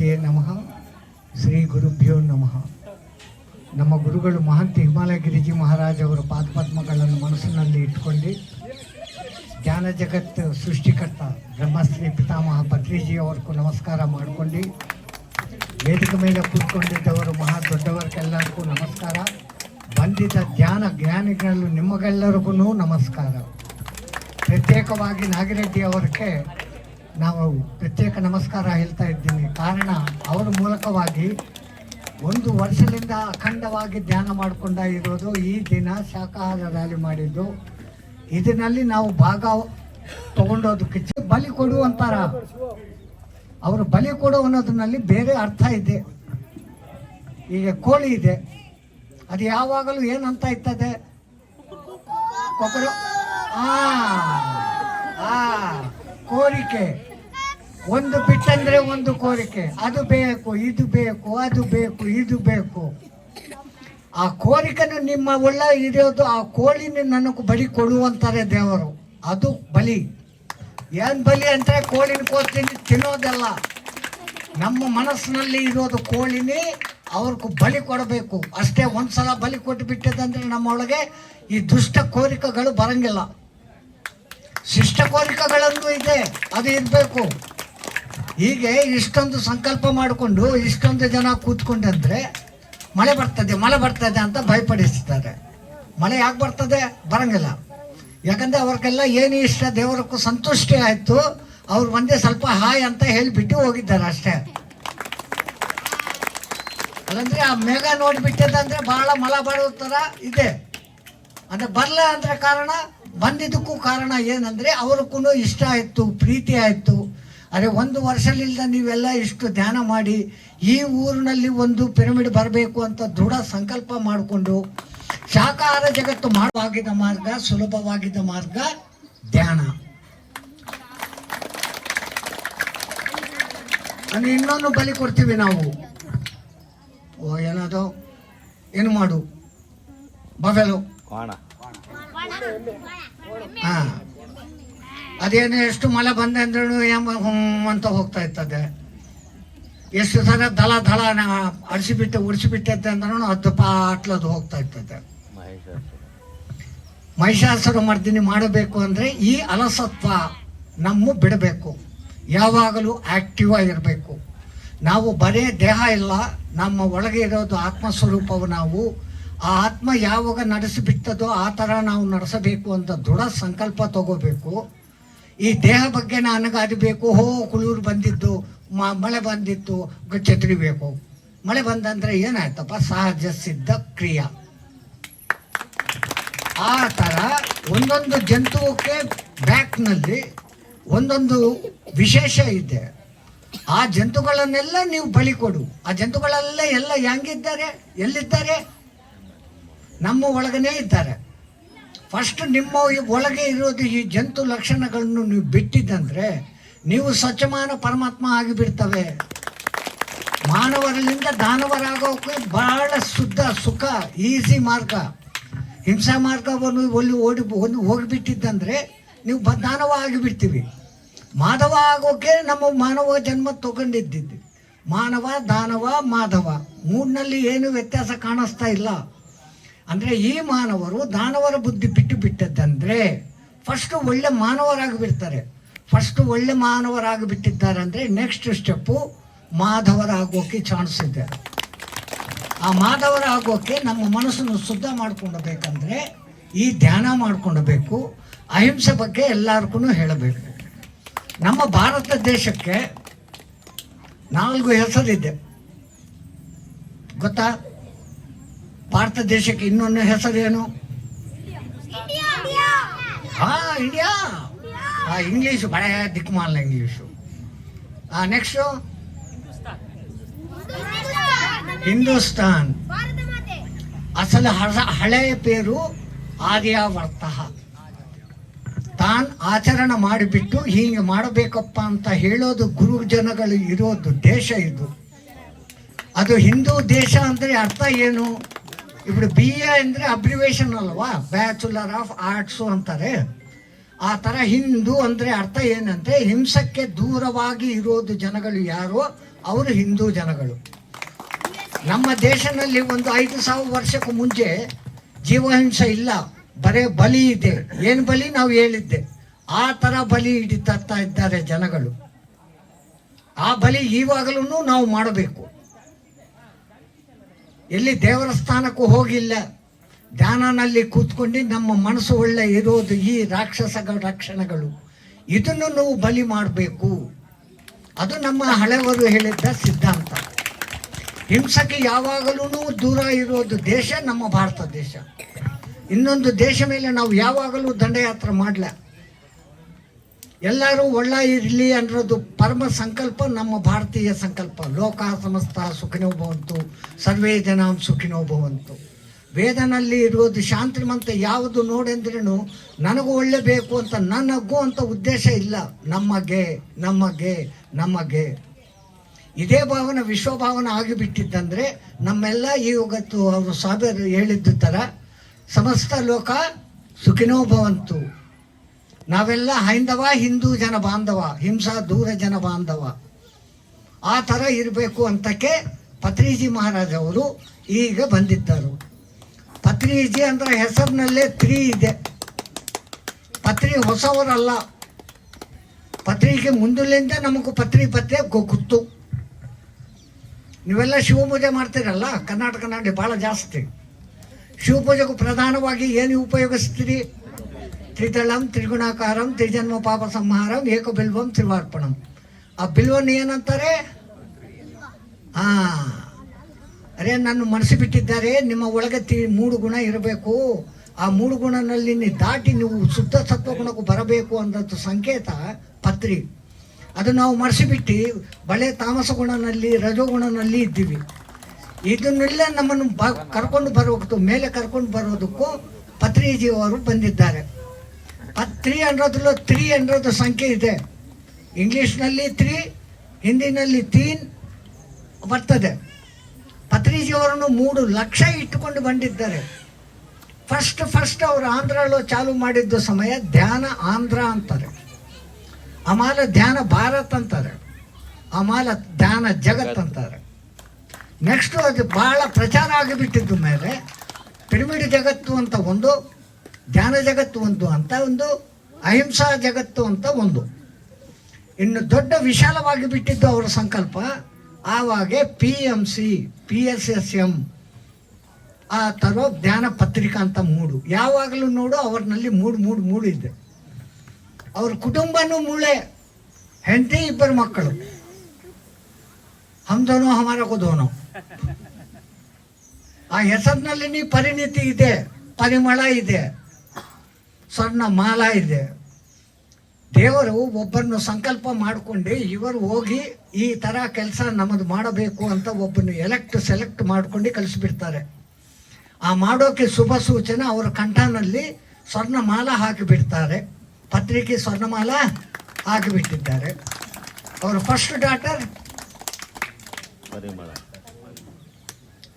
ಶ್ರೀಮಾತ್ರೇ ನಮಃ. ಶ್ರೀ ಗುರುಭ್ಯೋ ನಮಃ. ನಮ್ಮ ಗುರುಗಳು ಮಹಂತ ಹಿಮಾಲಯಗಿರಿಜಿ ಮಹಾರಾಜ್ ಅವರ ಪಾದಪದ್ಮಗಳನ್ನು ಮನಸ್ಸಿನಲ್ಲಿ ಇಟ್ಕೊಂಡು ಜ್ಞಾನ ಜಗತ್ತು ಸೃಷ್ಟಿಕರ್ತ ಬ್ರಹ್ಮಶ್ರೀ ಪಿತಾಮಹ ಪತ್ರಿಜಿ ಅವ್ರಿಗೂ ನಮಸ್ಕಾರ ಮಾಡ್ಕೊಂಡು ವೇದಿಕೆ ಮೇಲೆ ಕೂತ್ಕೊಂಡಿದ್ದವರು ಮಹಾ ದೊಡ್ಡವರಿಗೆಲ್ಲರಿಗೂ ನಮಸ್ಕಾರ. ಬಂದಿದ್ದ ಜ್ಞಾನಿಗಳು ನಿಮಗೆಲ್ಲರಿಗೂ ನಮಸ್ಕಾರ. ಪ್ರತ್ಯೇಕವಾಗಿ ನಾಗಿರೆಡ್ಡಿ ಅವರಿಗೆ ನಾವು ಪ್ರತ್ಯೇಕ ನಮಸ್ಕಾರ ಹೇಳ್ತಾ ಇದ್ದೀನಿ. ಕಾರಣ ಅವರ ಮೂಲಕವಾಗಿ 1 ವರ್ಷದಿಂದ ಅಖಂಡವಾಗಿ ಧ್ಯಾನ ಮಾಡಿಕೊಂಡ ಇರೋದು ಈ ದಿನ ಶಾಖಾಹಾರ ರ್ಯಾಲಿ ಮಾಡಿದ್ದು. ಇದರಲ್ಲಿ ನಾವು ಭಾಗ ತಗೊಂಡೋದಕ್ಕೆ ಬಲಿ ಕೊಡು ಅಂತಾರ. ಅವರು ಬಲಿ ಕೊಡು ಅನ್ನೋದ್ರಲ್ಲಿ ಬೇರೆ ಅರ್ಥ ಇದೆ. ಈಗ ಕೋಳಿ ಇದೆ, ಅದು ಯಾವಾಗಲೂ ಏನಂತ ಇರ್ತದೆ, ಕೊಕ್ಕರು ಕೋರಿಕೆ ಒಂದು ಬಿಟ್ಟಂದ್ರೆ ಒಂದು ಕೋರಿಕೆ, ಅದು ಬೇಕು ಇದು ಬೇಕು ಅದು ಬೇಕು ಇದು ಬೇಕು. ಆ ಕೋರಿಕೆನು ನಿಮ್ಮ ಒಳ್ಳ ಇರೋದು ಆ ಕೋಳಿನ ನನಗೆ ಬಲಿ ಕೊಡುವಂತಾರೆ ದೇವರು. ಅದು ಬಲಿ. ಏನು ಬಲಿ ಅಂದರೆ ಕೋಳಿನ ಕೋಸ್ತೀನಿ ತಿನ್ನೋದಲ್ಲ. ನಮ್ಮ ಮನಸ್ಸಿನಲ್ಲಿ ಇರೋದು ಕೋಳಿನೇ ಅವ್ರಿಗೂ ಬಲಿ ಕೊಡಬೇಕು ಅಷ್ಟೇ. ಒಂದ್ಸಲ ಬಲಿ ಕೊಟ್ಟು ಬಿಟ್ಟಿದ್ದಂದ್ರೆ ನಮ್ಮೊಳಗೆ ಈ ದುಷ್ಟ ಕೋರಿಕೆಗಳು ಬರಂಗಿಲ್ಲ. ಶಿಷ್ಟ ಕೋರಿಕೆಗಳಂತೂ ಇದೆ, ಅದು ಇರಬೇಕು. ಹೀಗೆ ಇಷ್ಟೊಂದು ಸಂಕಲ್ಪ ಮಾಡಿಕೊಂಡು ಇಷ್ಟೊಂದು ಜನ ಕೂತ್ಕೊಂಡಂದ್ರೆ ಮಳೆ ಬರ್ತದೆ ಅಂತ ಭಯಪಡಿಸ್ತಾರೆ. ಮಳೆ ಯಾಕೆ ಬರ್ತದೆ? ಬರಂಗಿಲ್ಲ. ಯಾಕಂದರೆ ಅವ್ರಿಗೆಲ್ಲ ಏನು ಇಷ್ಟ ದೇವರಕ್ಕೂ ಸಂತುಷ್ಟಿ ಆಯಿತು. ಅವ್ರು ಒಂದೇ ಸ್ವಲ್ಪ ಹಾಯ್ ಅಂತ ಹೇಳಿಬಿಟ್ಟು ಹೋಗಿದ್ದಾರೆ ಅಷ್ಟೇ. ಅಲ್ಲಂದ್ರೆ ಆ ಮೇಘ ನೋಡಿಬಿಟ್ಟಿದ್ದಂದ್ರೆ ಭಾಳ ಮಳೆ ಬರೋ ಥರ ಇದೆ. ಅಂದರೆ ಬರಲ್ಲ ಅಂದರೆ ಕಾರಣ, ಬಂದಿದ್ದಕ್ಕೂ ಕಾರಣ ಏನಂದರೆ ಅವ್ರಿಗೂ ಇಷ್ಟ ಆಯಿತು, ಪ್ರೀತಿ ಆಯಿತು. ಅರೆ 1 ವರ್ಷದಿಂದ ನೀವೆಲ್ಲ ಇಷ್ಟು ಧ್ಯಾನ ಮಾಡಿ ಈ ಊರಿನಲ್ಲಿ ಒಂದು ಪಿರಮಿಡ್ ಬರಬೇಕು ಅಂತ ದೃಢ ಸಂಕಲ್ಪ ಮಾಡಿಕೊಂಡು ಶಾಖಾಹಾರ ಜಗತ್ತು ಮಾಡುವಾಗಿದ್ದ ಮಾರ್ಗ, ಸುಲಭವಾಗಿದ್ದ ಮಾರ್ಗ ಧ್ಯಾನ. ಅಂದರೆ ಇನ್ನೊಂದು ಬಲಿ ಕೊಡ್ತೀವಿ ನಾವು. ಏನದು ಏನು ಮಾಡು ಬವೆಲು ಅದೇನು ಎಷ್ಟು ಮಳೆ ಬಂದೆ ಅಂದ್ರೂ ಅಂತ ಹೋಗ್ತಾ ಇರ್ತದೆ. ಎಷ್ಟು ಸಲ ದಳ ಉಡಿಸಿಬಿಟ್ಟೈತೆ ಅಂದ್ರೂ ಅದು ಪಾಟ್ಲದು ಹೋಗ್ತಾ ಇರ್ತದೆ. ಮಹಿಷಾಸುರ ಮರ್ದಿನಿ ಮಾಡಬೇಕು ಅಂದರೆ ಈ ಅಲಸತ್ವ ನಮ್ಮ ಬಿಡಬೇಕು. ಯಾವಾಗಲೂ ಆಕ್ಟಿವ್ ಆಗಿರಬೇಕು. ನಾವು ಬರೇ ದೇಹ ಇಲ್ಲ, ನಮ್ಮ ಒಳಗೆ ಇರೋದು ಆತ್ಮಸ್ವರೂಪವು. ನಾವು ಆ ಆತ್ಮ ಯಾವಾಗ ನಡೆಸಿಬಿಟ್ಟದೋ ಆ ಥರ ನಾವು ನಡೆಸಬೇಕು ಅಂತ ದೃಢ ಸಂಕಲ್ಪ ತಗೋಬೇಕು. ಈ ದೇಹ ಬಗ್ಗೆ ನನಗೆ ಅದು ಬೇಕು, ಕುಳೂರು ಬಂದಿದ್ದು, ಮಳೆ ಬಂದಿತ್ತು, ಛತ್ರಿಬೇಕು. ಮಳೆ ಬಂದಂದ್ರೆ ಏನಾಯ್ತಪ್ಪ, ಸಹಜ ಸಿದ್ಧ ಕ್ರಿಯಾ. ಆ ಥರ ಒಂದೊಂದು ಜಂತುವಕ್ಕೆ ಬ್ಯಾಕ್ನಲ್ಲಿ ಒಂದೊಂದು ವಿಶೇಷ ಇದೆ. ಆ ಜಂತುಗಳನ್ನೆಲ್ಲ ನೀವು ಬಲಿ ಕೊಡು. ಆ ಜಂತುಗಳೆಲ್ಲ ಎಲ್ಲ ಹೆಂಗಿದ್ದಾರೆ, ಎಲ್ಲಿದ್ದಾರೆ? ನಮ್ಮ ಒಳಗನೇ ಇದ್ದಾರೆ. ಫಸ್ಟ್ ನಿಮ್ಮ ಒಳಗೆ ಇರೋದು ಈ ಜಂತು ಲಕ್ಷಣಗಳನ್ನು ನೀವು ಬಿಟ್ಟಿದ್ದಂದ್ರೆ ನೀವು ಸ್ವಚ್ಛಮಾನ ಪರಮಾತ್ಮ ಆಗಿಬಿಡ್ತವೆ. ಮಾನವರಲ್ಲಿಂದ ದಾನವರಾಗೋಕೆ ಬಹಳ ಶುದ್ಧ ಸುಖ ಈಸಿ ಮಾರ್ಗ. ಹಿಂಸಾ ಮಾರ್ಗವನ್ನು ಹೋಗಿಬಿಟ್ಟಿದ್ದಂದ್ರೆ ನೀವು ದಾನವ ಆಗಿಬಿಡ್ತೀವಿ. ಮಾಧವ ಆಗೋಕೆ ನಮ್ಮ ಮಾನವ ಜನ್ಮ ತಗೊಂಡಿದ್ದಿದ್ದು. ಮಾನವ, ದಾನವ, ಮಾಧವ ಮೂರಿನಲ್ಲಿ ಏನು ವ್ಯತ್ಯಾಸ ಕಾಣಿಸ್ತಾ ಇಲ್ಲ. ಅಂದರೆ ಈ ಮಾನವರು ದಾನವರ ಬುದ್ಧಿ ಬಿಟ್ಟದ್ದಂದರೆ ಫಸ್ಟು ಒಳ್ಳೆ ಮಾನವರಾಗಿಬಿಡ್ತಾರೆ. ಫಸ್ಟು ಒಳ್ಳೆ ಮಾನವರಾಗಿಬಿಟ್ಟಿದ್ದಾರೆ ಅಂದರೆ ನೆಕ್ಸ್ಟ್ ಸ್ಟೆಪ್ಪು ಮಾಧವರಾಗೋಕ್ಕೆ ಚಾನ್ಸ್ ಇದೆ. ಆ ಮಾಧವರಾಗೋಕ್ಕೆ ನಮ್ಮ ಮನಸ್ಸನ್ನು ಶುದ್ಧ ಮಾಡ್ಕೊಂಡಬೇಕಂದ್ರೆ ಈ ಧ್ಯಾನ ಮಾಡ್ಕೊಂಡಬೇಕು. ಅಹಿಂಸೆ ಬಗ್ಗೆ ಎಲ್ಲರಿಗೂ ಹೇಳಬೇಕು. ನಮ್ಮ ಭಾರತ ದೇಶಕ್ಕೆ 4 ಹೆಸರಿದೆ ಗೊತ್ತಾ? ಭಾರತ ದೇಶಕ್ಕೆ ಇನ್ನೊಂದು ಹೆಸರೇನು? ಇಂಡಿಯಾ. ಇಂಗ್ಲೀಷು ಬಡ ದಿಕ್ಮಾಲ ಇಂಗ್ಲೀಷು. ನೆಕ್ಸ್ಟು ಹಿಂದೂಸ್ತಾನ್. ಅಸಲು ಹಳೆಯ ಪೇರು ಆರ್ಯಾವರ್ತ. ತಾನು ಆಚರಣೆ ಮಾಡಿಬಿಟ್ಟು ಹೀಗೆ ಮಾಡಬೇಕಪ್ಪ ಅಂತ ಹೇಳೋದು ಗುರುಜನಗಳು ಇರೋದು ದೇಶ ಇದು. ಅದು ಹಿಂದೂ ದೇಶ ಅಂದರೆ ಅರ್ಥ ಏನು? ఇప్పుడు BA ಅಂದರೆ ಅಬ್ರಿವೇಷನ್ ಅಲ್ವಾ, ಬ್ಯಾಚುಲರ್ ಆಫ್ ಆರ್ಟ್ಸು ಅಂತಾರೆ. ಆ ಥರ ಹಿಂದೂ ಅಂದರೆ ಅರ್ಥ ಏನಂದರೆ ಹಿಂಸಕ್ಕೆ ದೂರವಾಗಿ ಇರೋದು ಜನಗಳು ಯಾರೋ ಅವರು ಹಿಂದೂ ಜನಗಳು. ನಮ್ಮ ದೇಶದಲ್ಲಿ ಒಂದು 5,000 ವರ್ಷಕ್ಕೂ ಮುಂಚೆ ಜೀವಹಿಂಸೆ ಇಲ್ಲ, ಬರೇ ಬಲಿ ಇದೆ. ಏನು ಬಲಿ? ನಾವು ಹೇಳಿದ್ದೆ ಆ ಥರ ಬಲಿ ಹಿಡಿತಾ ಇದ್ದಾರೆ ಜನಗಳು. ಆ ಬಲಿ ಈವಾಗಲೂ ನಾವು ಮಾಡಬೇಕು. ಎಲ್ಲಿ ದೇವಸ್ಥಾನಕ್ಕೂ ಹೋಗಿಲ್ಲ, ಧ್ಯಾನನಲ್ಲಿ ಕೂತ್ಕೊಂಡು ನಮ್ಮ ಮನಸ್ಸು ಒಳ್ಳೆ ಇರೋದು ಈ ರಾಕ್ಷಸಗಳ ರಕ್ಷಣೆಗಳು, ಇದನ್ನು ನಾವು ಬಲಿ ಮಾಡಬೇಕು. ಅದು ನಮ್ಮ ಹಳೆಯವರು ಹೇಳಿದ್ದ ಸಿದ್ಧಾಂತ. ಹಿಂಸಕ್ಕೆ ಯಾವಾಗಲೂ ದೂರ ಇರೋದು ದೇಶ ನಮ್ಮ ಭಾರತ ದೇಶ. ಇನ್ನೊಂದು ದೇಶ ಮೇಲೆ ನಾವು ಯಾವಾಗಲೂ ದಂಡಯಾತ್ರೆ ಮಾಡಲ. ಎಲ್ಲರೂ ಒಳ್ಳೆ ಇರಲಿ ಅನ್ನೋದು ಪರಮ ಸಂಕಲ್ಪ ನಮ್ಮ ಭಾರತೀಯ ಸಂಕಲ್ಪ. ಲೋಕ ಸಮಸ್ತ ಸುಖಿನೋ ಭವಂತು, ಸರ್ವೇ ಜನ ಸುಖಿನೋ ಭವಂತು. ವೇದನಲ್ಲಿ ಇರೋದು ಶಾಂತಿಮಂತ ಯಾವುದು ನೋಡೆಂದ್ರೂ ನನಗೂ ಒಳ್ಳೆ ಬೇಕು ಅಂತ, ನನಗೂ ಅಂತ ಉದ್ದೇಶ ಇಲ್ಲ. ನಮಗೆ ನಮಗೆ ನಮಗೆ ಇದೇ ಭಾವನೆ ವಿಶ್ವಭಾವನೆ ಆಗಿಬಿಟ್ಟಿದ್ದಂದರೆ ನಮ್ಮೆಲ್ಲ ಇವತ್ತು ಅವರು ಸಾಬೀರು ಹೇಳಿದ್ದ ಥರ ಸಮಸ್ತ ಲೋಕ ಸುಖಿನೋ ಭವಂತು. ನಾವೆಲ್ಲ ಹೈಂದವ ಹಿಂದೂ ಜನ ಬಾಂಧವ, ಹಿಂಸಾ ದೂರ ಜನ ಬಾಂಧವ, ಆ ಥರ ಇರಬೇಕು ಅಂತಕ್ಕೆ ಪತ್ರಿಜಿ ಮಹಾರಾಜ್ ಅವರು ಈಗ ಬಂದಿದ್ದರು. ಪತ್ರಿಜಿ ಅಂದರೆ ಹೆಸರಿನಲ್ಲೇ 3 ಇದೆ. ಪತ್ರಿ ಹೊಸವರಲ್ಲ. ಪತ್ರಿಗೆ ಮುಂದಲಿಂದ ನಮಗೂ ಪತ್ರೆ ಗೊತ್ತು. ನೀವೆಲ್ಲ ಶಿವಪೂಜೆ ಮಾಡ್ತೀರಲ್ಲ, ಕರ್ನಾಟಕ ನಾಡಿ ಭಾಳ ಜಾಸ್ತಿ. ಶಿವಪೂಜೆಗೂ ಪ್ರಧಾನವಾಗಿ ಏನು ಉಪಯೋಗಿಸ್ತೀರಿ? ತ್ರಿದಳಂ ತ್ರಿಗುಣಾಕಾರಂ ತ್ರಿಜನ್ಮ ಪಾಪ ಸಂಹಾರಂ ಏಕ ಬಿಲ್ವಂ ತ್ರಿವಾರ್ಪಣಂ. ಆ ಬಿಲ್ವನ್ ಏನಂತಾರೆ? ಅರೇ ನನ್ನ ಮನಸ್ಸು ಬಿಟ್ಟಿದ್ದಾರೆ, ನಿಮ್ಮ ಒಳಗೆ 3 ಗುಣ ಇರಬೇಕು. ಆ 3 ಗುಣನಲ್ಲಿ ದಾಟಿ ನೀವು ಶುದ್ಧ ಸತ್ವ ಗುಣಕ್ಕೂ ಬರಬೇಕು ಅನ್ನೋದು ಸಂಕೇತ ಪತ್ರಿ. ಅದು ನಾವು ಮರೆಸಿಬಿಟ್ಟು ಬಳೆ ತಾಮಸ ಗುಣನಲ್ಲಿ ರಜೋಗುಣನಲ್ಲಿ ಇದ್ದೀವಿ. ಇದನ್ನೆಲ್ಲ ನಮ್ಮನ್ನು ಕರ್ಕೊಂಡು ಬರೋದು, ಮೇಲೆ ಕರ್ಕೊಂಡು ಬರೋದಕ್ಕೂ ಪತ್ರಿಜಿಯವರು ಬಂದಿದ್ದಾರೆ. ಪತ್ರಿ ಅನ್ನೋದ್ರಲ್ಲೂ 3 ಅನ್ನೋದು ಸಂಖ್ಯೆ ಇದೆ. ಇಂಗ್ಲೀಷ್ನಲ್ಲಿ 3, ಹಿಂದಿನಲ್ಲಿ 3 ಬರ್ತದೆ. ಪತ್ರಿಜಿಯವರನ್ನು 3 ಲಕ್ಷ ಇಟ್ಟುಕೊಂಡು ಬಂದಿದ್ದಾರೆ. ಫಸ್ಟ್ ಅವರು ಆಂಧ್ರಲ್ಲೂ ಚಾಲು ಮಾಡಿದ್ದ ಸಮಯ ಧ್ಯಾನ ಆಂಧ್ರ ಅಂತಾರೆ, ಆಮೇಲೆ ಧ್ಯಾನ ಭಾರತ್ ಅಂತಾರೆ, ಆಮೇಲೆ ಧ್ಯಾನ ಜಗತ್ ಅಂತಾರೆ. ನೆಕ್ಸ್ಟು ಅದು ಭಾಳ ಪ್ರಚಾರ ಆಗಿಬಿಟ್ಟಿದ್ದು ಮೇಲೆ ಪಿರಮಿಡ್ ಜಗತ್ತು ಅಂತ ಒಂದು, ಧ್ಯಾನ ಜಗತ್ತು ಅಂತ ಒಂದು, ಅಹಿಂಸಾ ಜಗತ್ತು ಅಂತ ಒಂದು. ಇನ್ನು ದೊಡ್ಡ ವಿಶಾಲವಾಗಿ ಬಿಟ್ಟಿದ್ದು ಅವರ ಸಂಕಲ್ಪ. ಆವಾಗ PMC PSSM ಆ ಥರ ಧ್ಯಾನ ಪತ್ರಿಕಾ ಅಂತ 3. ಯಾವಾಗಲೂ ನೋಡು ಅವ್ರನಲ್ಲಿ 3 ಇದೆ. ಅವ್ರ ಕುಟುಂಬನೂ ಮೂಳೆ, ಹೆಂಡತಿ 2 ಮಕ್ಕಳು, ಹಮ್ದೋನೋ ಹಮಾರಕೋ ದೋನೋ. ಆ ಹೆಸರಿನಲ್ಲಿ ಪರಿಣಿತಿ ಇದೆ, ಪರಿಮಳ ಇದೆ, ಸ್ವರ್ಣ ಮಾಲ ಇದೆ. ದೇವರು ಒಬ್ಬರನ್ನು ಸಂಕಲ್ಪ ಮಾಡಿಕೊಂಡು ಇವರು ಹೋಗಿ ಈ ಥರ ಕೆಲಸ ನಮ್ಮದು ಮಾಡಬೇಕು ಅಂತ ಒಬ್ಬನು ಸೆಲೆಕ್ಟ್ ಮಾಡ್ಕೊಂಡು ಕಳಿಸ್ಬಿಡ್ತಾರೆ. ಆ ಮಾಡೋಕ್ಕೆ ಶುಭ ಸೂಚನೆ ಅವರ ಕಂಠನಲ್ಲಿ ಸ್ವರ್ಣಮಾಲ ಹಾಕಿಬಿಡ್ತಾರೆ. ಪತ್ರಿಕೆ ಸ್ವರ್ಣಮಾಲ ಹಾಕಿಬಿಟ್ಟಿದ್ದಾರೆ. ಅವರ ಫಸ್ಟ್ ಡಾಟರ್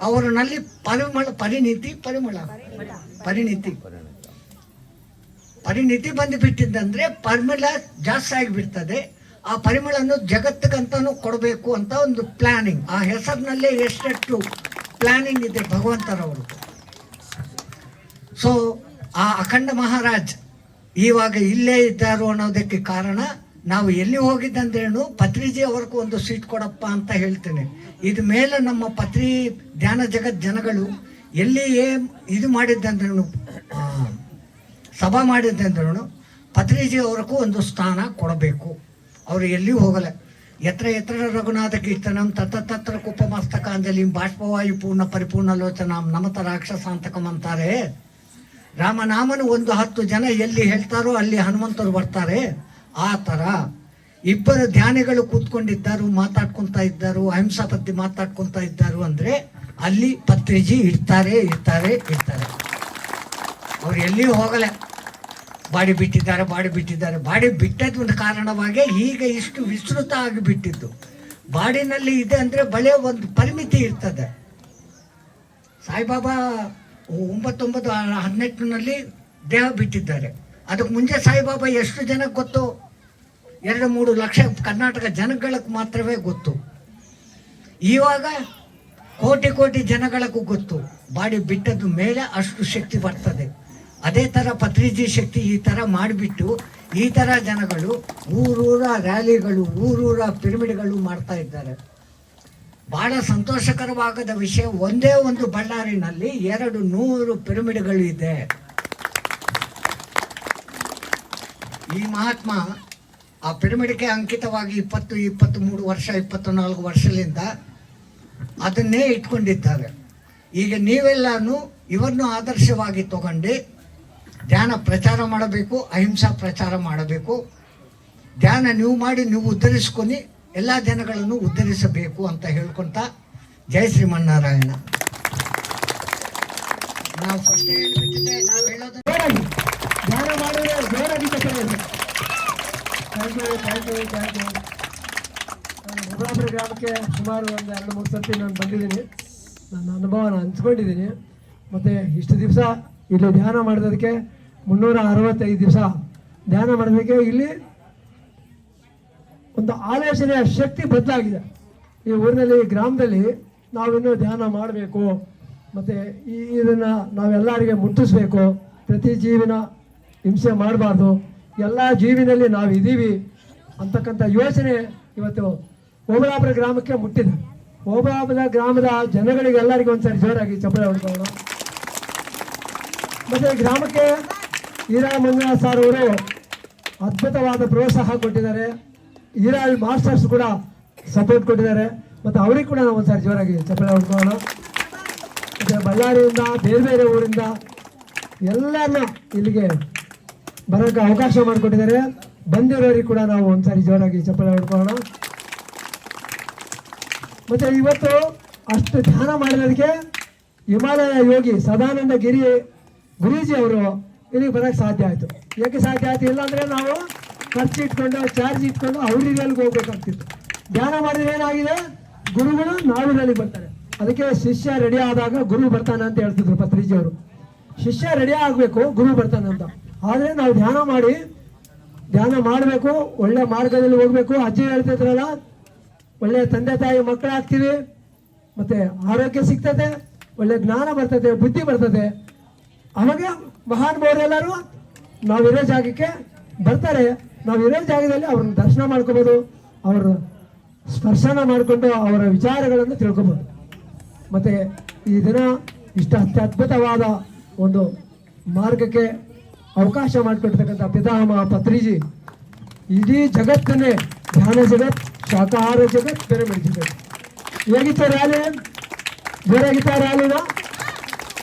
ಅವರಲ್ಲಿ ಪರಿಣಿತಿ ಬಂದುಬಿಟ್ಟಿದ್ದಂದ್ರೆ ಪರಿಮಳ ಜಾಸ್ತಿ ಆಗಿಬಿಡ್ತದೆ. ಆ ಪರಿಮಳನ್ನು ಜಗತ್ತಿಗಂತನೂ ಕೊಡಬೇಕು ಅಂತ ಒಂದು ಪ್ಲಾನಿಂಗ್. ಆ ಹೆಸರಿನಲ್ಲೇ ಎಷ್ಟೆಷ್ಟು ಪ್ಲಾನಿಂಗ್ ಇದೆ ಭಗವಂತರವರು. ಸೊ ಆ ಅಖಂಡ ಮಹಾರಾಜ್ ಇವಾಗ ಇಲ್ಲೇ ಇದ್ದಾರೋ ಅನ್ನೋದಕ್ಕೆ ಕಾರಣ, ನಾವು ಎಲ್ಲಿ ಹೋಗಿದ್ದಂದ್ರೇನು ಪತ್ರಿಜಿ ಅವ್ರಿಗೂ ಒಂದು ಸೀಟ್ ಕೊಡಪ್ಪ ಅಂತ ಹೇಳ್ತೇನೆ. ಇದು ಮೇಲೆ ನಮ್ಮ ಪತ್ರಿ ಧ್ಯಾನ ಜಗತ್ ಜನಗಳು ಎಲ್ಲಿ ಇದು ಮಾಡಿದ್ದಂದ್ರೂ, ಸಭಾ ಮಾಡಿದ್ದಂದ್ರೂ ಪತ್ರಿಜಿ ಅವ್ರಿಗೂ ಒಂದು ಸ್ಥಾನ ಕೊಡಬೇಕು. ಅವರು ಎಲ್ಲಿಯೂ ಹೋಗಲ್ಲ. ಎತ್ರ ರಘುನಾಥ ಕೀರ್ತನಂ ತತ್ರ ಕುಪ್ಪಮಸ್ತಕಾಂಜಲಿ ಬಾಷ್ಪವಾಯು ಪೂರ್ಣ ಪರಿಪೂರ್ಣ ಲೋಚನಾಂ ನಮತ ರಾಕ್ಷಸಾಂತಕಂ ಅಂತಾರೆ. ರಾಮನಾಮನು ಒಂದು 10 ಜನ ಎಲ್ಲಿ ಹೇಳ್ತಾರೋ ಅಲ್ಲಿ ಹನುಮಂತರು ಬರ್ತಾರೆ. ಆ ಥರ 2 ಧ್ಯಾನಿಗಳು ಕೂತ್ಕೊಂಡಿದ್ದಾರು, ಮಾತಾಡ್ಕೊತಾ ಇದ್ದಾರು, ಅಹಿಂಸಾ ಪದ್ಧತಿ ಮಾತಾಡ್ಕೊತಾ ಇದ್ದಾರು ಅಂದರೆ ಅಲ್ಲಿ ಪತ್ರಿಜಿ ಇರ್ತಾರೆ. ಅವ್ರು ಎಲ್ಲಿಯೂ ಹೋಗಲ್ಲ. ಬಾಡಿ ಬಿಟ್ಟಿದ್ದಾರೆ. ಬಾಡಿ ಬಿಟ್ಟದ್ದು ಒಂದು ಕಾರಣವಾಗಿ ಈಗ ಇಷ್ಟು ವಿಸ್ತೃತ ಆಗಿಬಿಟ್ಟಿದ್ದು. ಬಾಡಿನಲ್ಲಿ ಇದೆ ಅಂದರೆ ಬಳೆ ಒಂದು ಪರಿಮಿತಿ ಇರ್ತದೆ. ಸಾಯಿಬಾಬಾ 1918ನಲ್ಲಿ ದೇಹ ಬಿಟ್ಟಿದ್ದಾರೆ. ಅದಕ್ಕೆ ಮುಂಚೆ ಸಾಯಿಬಾಬಾ ಎಷ್ಟು ಜನಕ್ಕೆ ಗೊತ್ತು? 2-3 ಲಕ್ಷ ಕರ್ನಾಟಕ ಜನಗಳಿಗೆ ಮಾತ್ರವೇ ಗೊತ್ತು. ಇವಾಗ ಕೋಟಿ ಕೋಟಿ ಜನಗಳಿಗೂ ಗೊತ್ತು, ಬಾಡಿ ಬಿಟ್ಟದ್ದು ಮೇಲೆ ಅಷ್ಟು ಶಕ್ತಿ ಬರ್ತದೆ. ಅದೇ ಥರ ಪತ್ರಿಜಿ ಶಕ್ತಿ ಈ ಥರ ಮಾಡಿಬಿಟ್ಟು ಈ ಥರ ಜನಗಳು ಊರೂರ ರ್ಯಾಲಿಗಳು, ಊರೂರ ಪಿರಮಿಡ್ಗಳು ಮಾಡ್ತಾ ಇದ್ದಾರೆ. ಭಾಳ ಸಂತೋಷಕರವಾಗದ ವಿಷಯ, ಒಂದೇ ಒಂದು ಬಳ್ಳಾರಿನಲ್ಲಿ 200 ಪಿರಮಿಡ್ಗಳು ಇದೆ. ಈ ಮಹಾತ್ಮ ಆ ಪಿರಮಿಡ್ಗೆ ಅಂಕಿತವಾಗಿ 23 ವರ್ಷ 24 ವರ್ಷದಿಂದ ಅದನ್ನೇ ಇಟ್ಕೊಂಡಿದ್ದಾರೆ. ಈಗ ನೀವೆಲ್ಲನೂ ಇವನ್ನು ಆದರ್ಶವಾಗಿ ತಗೊಂಡು ಧ್ಯಾನ ಪ್ರಚಾರ ಮಾಡಬೇಕು, ಅಹಿಂಸಾ ಪ್ರಚಾರ ಮಾಡಬೇಕು. ಧ್ಯಾನ ನೀವು ಮಾಡಿ ನೀವು ಉದ್ಧರಿಸ್కొని ಎಲ್ಲ ಜನಗಳನ್ನು ಉದ್ಧರಿಸಬೇಕು ಅಂತ ಹೇಳ್ಕೊಂತ ಜೈ ಶ್ರೀಮನ್ನಾರಾಯಣ. ನಾವು ಫಸ್ಟ್ ಹೇಳ್ಬಿಟ್ಟಿದ್ದೆ, ನಾವು ಹೇಳೋದು ಧ್ಯಾನ ಮಾಡಿದ್ರೆ ಜೋರಾಗಿ ಥ್ಯಾಂಕ್ ಯು. ಮುಗುಳಾಪುರ ಗ್ರಾಮಕ್ಕೆ ಸುಮಾರು ಒಂದು 2-3 ಸರ್ತಿ ನಾನು ಬಂದಿದ್ದೀನಿ. ನನ್ನ ಅನುಭವನ ಹಂಚ್ಕೊಂಡಿದ್ದೀನಿ. ಮತ್ತು ಇಷ್ಟು ದಿವಸ ಇಲ್ಲಿ ಧ್ಯಾನ ಮಾಡೋದಕ್ಕೆ 365 ದಿವಸ ಧ್ಯಾನ ಮಾಡೋದಕ್ಕೆ ಇಲ್ಲಿ ಒಂದು ಆಲೋಚನೆಯ ಶಕ್ತಿ ಬದಲಾಗಿದೆ. ಈ ಊರಿನಲ್ಲಿ, ಈ ಗ್ರಾಮದಲ್ಲಿ ನಾವಿನ್ನೂ ಧ್ಯಾನ ಮಾಡಬೇಕು, ಮತ್ತು ಇದನ್ನು ನಾವೆಲ್ಲರಿಗೆ ಮುಟ್ಟಿಸ್ಬೇಕು. ಪ್ರತಿ ಜೀವಿನ ಹಿಂಸೆ ಮಾಡಬಾರ್ದು, ಎಲ್ಲ ಜೀವಿನಲ್ಲಿ ನಾವು ಇದ್ದೀವಿ ಅಂತಕ್ಕಂಥ ಯೋಚನೆ ಇವತ್ತು ಓಬಳಾಪುರ ಗ್ರಾಮಕ್ಕೆ ಮುಟ್ಟಿದೆ. ಓಬಳಾಪುರ ಗ್ರಾಮದ ಜನಗಳಿಗೆಲ್ಲರಿಗೂ ಒಂದ್ಸರಿ ಜೋರಾಗಿ ಚಪ್ಪಳೆ ಹೊಡ್ಕೊಳ್ಳೋಣ. ಮತ್ತು ಗ್ರಾಮಕ್ಕೆ ಹೀರಾ ಮಂಜುನಾಥ್ ಸರ್ ಅವರು ಅದ್ಭುತವಾದ ಪ್ರೋತ್ಸಾಹ ಕೊಟ್ಟಿದ್ದಾರೆ. ಹೀರಾ ಮಾಸ್ಟರ್ಸ್ ಕೂಡ ಸಪೋರ್ಟ್ ಕೊಟ್ಟಿದ್ದಾರೆ. ಮತ್ತು ಅವ್ರಿಗೆ ಕೂಡ ನಾವು ಒಂದ್ಸರಿ ಜೋರಾಗಿ ಚಪ್ಪಳೆ ಹೊಡ್ಕೊಳ್ಳೋಣ. ಮತ್ತು ಬಳ್ಳಾರಿಯಿಂದ ಬೇರೆ ಬೇರೆ ಊರಿಂದ ಎಲ್ಲರನ್ನ ಇಲ್ಲಿಗೆ ಬರೋಕ್ಕೆ ಅವಕಾಶ ಮಾಡಿಕೊಟ್ಟಿದ್ದಾರೆ. ಬಂದಿರೋರಿಗೆ ಕೂಡ ನಾವು ಒಂದ್ಸರಿ ಜೋರಾಗಿ ಚಪ್ಪಳೆ ಹೊಡ್ಕೊಳ್ಳೋಣ. ಮತ್ತು ಇವತ್ತು ಅಷ್ಟು ಧ್ಯಾನ ಮಾಡೋದಕ್ಕೆ ಹಿಮಾಲಯ ಯೋಗಿ ಸದಾನಂದ ಗಿರಿ ಗುರೂಜಿ ಅವರು ಇಲ್ಲಿಗೆ ಬರೋಕ್ಕೆ ಸಾಧ್ಯ ಆಯಿತು. ಏಕೆ ಸಾಧ್ಯ ಆಯಿತು? ಇಲ್ಲಾಂದರೆ ನಾವು ಖರ್ಚು ಇಟ್ಕೊಂಡು, ಚಾರ್ಜ್ ಇಟ್ಕೊಂಡು ಅವ್ರಿಗೆ ಹೋಗ್ಬೇಕಾಗ್ತಿತ್ತು. ಧ್ಯಾನ ಮಾಡಿದ್ರೆ ಏನಾಗಿದೆ, ಗುರುಗಳು ನಾವಿನಲ್ಲಿ ಬರ್ತಾರೆ. ಅದಕ್ಕೆ ಶಿಷ್ಯ ರೆಡಿ ಆದಾಗ ಗುರು ಬರ್ತಾನೆ ಅಂತ ಹೇಳ್ತಿದ್ರು ಪತ್ರಿಜಿ ಅವರು. ಶಿಷ್ಯ ರೆಡಿ ಆಗಬೇಕು, ಗುರು ಬರ್ತಾನೆ ಅಂತ. ಆದರೆ ನಾವು ಧ್ಯಾನ ಮಾಡಬೇಕು, ಒಳ್ಳೆ ಮಾರ್ಗದಲ್ಲಿ ಹೋಗ್ಬೇಕು. ಅಜ್ಜಿ ಹೇಳ್ತಿದ್ರಲ್ಲ, ಒಳ್ಳೆ ತಂದೆ ತಾಯಿ ಮಕ್ಕಳಾಗ್ತೀವಿ, ಮತ್ತು ಆರೋಗ್ಯ ಸಿಗ್ತದೆ, ಒಳ್ಳೆ ಜ್ಞಾನ ಬರ್ತದೆ, ಬುದ್ಧಿ ಬರ್ತದೆ. ಅವಾಗ ಮಹಾನುಭಾವರೆಲ್ಲರೂ ನಾವಿರೋ ಜಾಗಕ್ಕೆ ಬರ್ತಾರೆ. ನಾವಿರೋ ಜಾಗದಲ್ಲಿ ಅವ್ರನ್ನ ದರ್ಶನ ಮಾಡ್ಕೋಬೋದು, ಅವರ ಸ್ಪರ್ಶನ ಮಾಡಿಕೊಂಡು ಅವರ ವಿಚಾರಗಳನ್ನು ತಿಳ್ಕೊಬೋದು. ಮತ್ತು ಈ ದಿನ ಇಷ್ಟು ಅತ್ಯದ್ಭುತವಾದ ಒಂದು ಮಾರ್ಗಕ್ಕೆ ಅವಕಾಶ ಮಾಡಿಕೊಡ್ತಕ್ಕಂಥ ಪಿತಾಮಹ ಪತ್ರಿಜಿ ಇಡೀ ಜಗತ್ತನ್ನೇ, ಧ್ಯಾನ ಜಗತ್, ಶಾಕಾಹಾರ ಜಗತ್, ಪಿರಮಿಡ್ ಜಗತ್. ಹೇಗಿತ್ತು ರ್ಯಾಲಿ? ಜೋರಾಗಿತ್ತ ರ್ಯಾಲಿನ?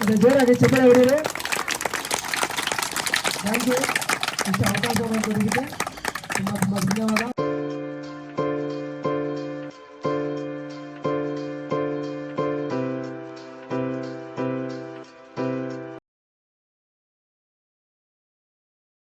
ಅದೇ ಜೋರಾಗಿ ಚಪ್ಪಳೆ ಹೊಡೀರಿ. Thank you. ಇಷ್ಟು ಅವಕಾಶ ಮಾಡಿಕೊಟ್ಟಿದ್ದಕ್ಕೆ ತುಂಬ ತುಂಬ ಧನ್ಯವಾದ.